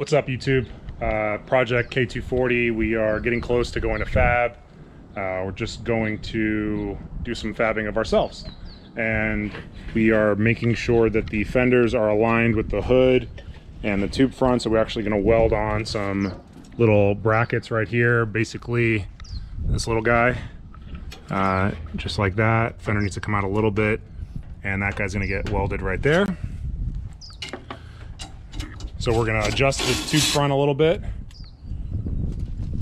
What's up, YouTube? Project K240. We are getting close to going to fab. We're just going to do some fabbing of ourselves. And we are making sure that the fenders are aligned with the hood and the tube front. So we're actually going to weld on some little brackets right here. Basically, this little guy, just like that. Fender needs to come out a little bit, and that guy's going to get welded right there. So we're going to adjust the tube front a little bit.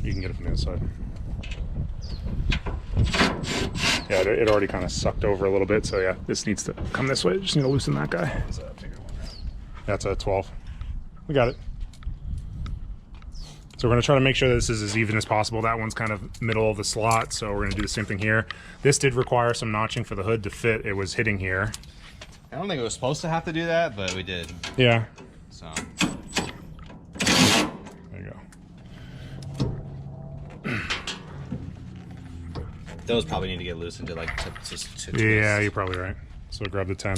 You can get it from the inside. Yeah, it already kind of sucked over a little bit, so yeah, this needs to come this way. Just need to loosen that guy. That's a 12. We got it. So we're going to try to make sure that this is as even as possible. That one's kind of middle of the slot, so we're going to do the same thing here. This did require some notching for the hood to fit. It was hitting here. I don't think it was supposed to have to do that, but we did. Yeah. So there you go. those probably need to get loosened to like to Yeah, you're probably right. So grab the 10.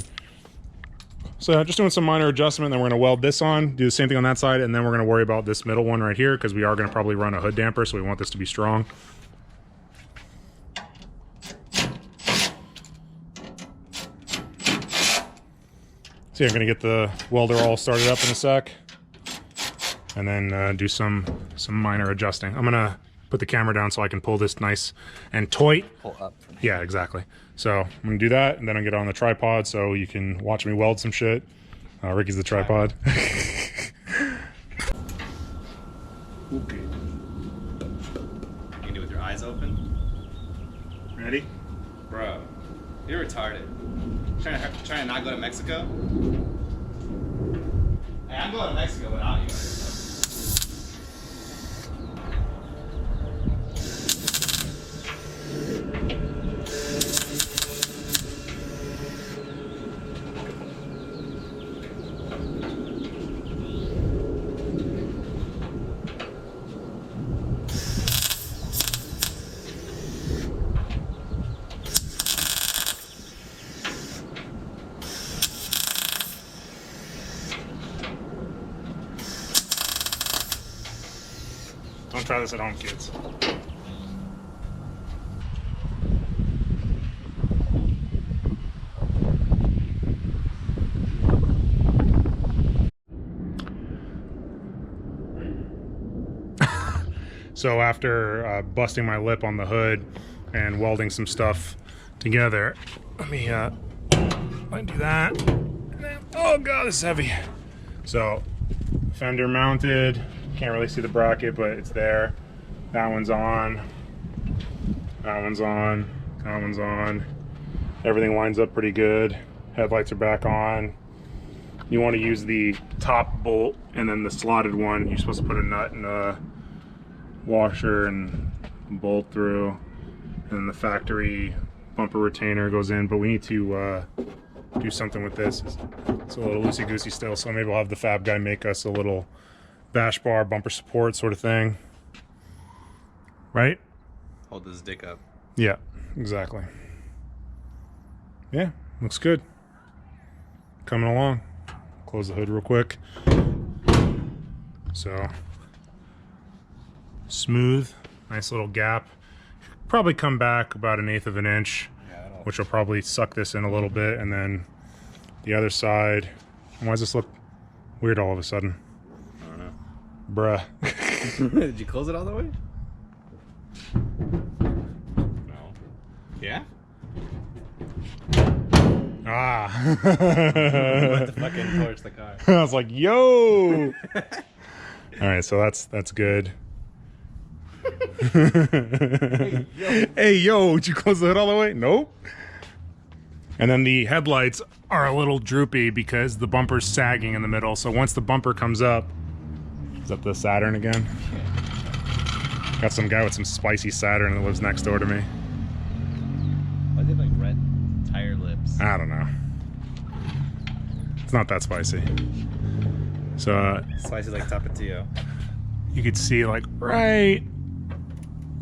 So just doing some minor adjustment, then we're going to weld this on, do the same thing on that side, and then we're going to worry about this middle one right here because we are going to probably run a hood damper, so we want this to be strong. So I'm going to get the welder all started up in a sec, and then do some minor adjusting. I'm going to put the camera down so I can pull this nice and tight. pull up. Yeah, exactly. So I'm going to do that, and then I'll get on the tripod so you can watch me weld some shit. Ricky's the tripod. Okay. You can do it with your eyes open. Ready? Bro, you're retarded. Trying to not go to Mexico? Hey, I'm going to Mexico without you. Don't try this at home, kids. So after busting my lip on the hood and welding some stuff together, let me do that. And then, oh god, this is heavy. So fender mounted. Can't really see the bracket, but it's there. That one's on. That one's on. That one's on. Everything lines up pretty good. Headlights are back on. You want to use the top bolt and then the slotted one. You're supposed to put a nut and a washer and bolt through. And then the factory bumper retainer goes in, but we need to do something with this. It's a little loosey-goosey still, so maybe we'll have the fab guy make us a little bash bar, bumper support sort of thing. Right? Hold this dick up. Yeah, exactly. Yeah, looks good. Coming along. Close the hood real quick. So, smooth, nice little gap. Probably come back about 1/8 of an inch, which will probably suck this in a little bit, and then the other side. Why does this look weird all of a sudden? Bruh. Did you close it all the way? No. Yeah? Ah. What the fucking torch the car? I was like, yo! Alright, so that's good. Hey, yo, did you close the hood all the way? Nope. And then the headlights are a little droopy because the bumper's sagging in the middle. So once the bumper comes up, is that the Saturn again? Got some guy with some spicy Saturn that lives next door to me. Why do they have like red tire lips? I don't know. It's not that spicy. So Spicy like Tapatio. you could see like right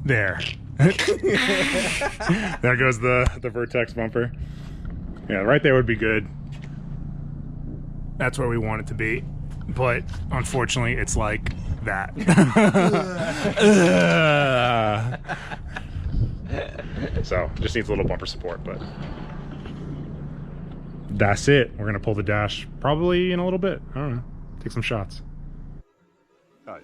there. There goes the Vertex bumper. Yeah, right there would be good. That's where we want it to be. but unfortunately it's like that. So just needs a little bumper support, but that's it. We're gonna pull the dash probably in a little bit. I don't know. Take some shots. Oh, yeah.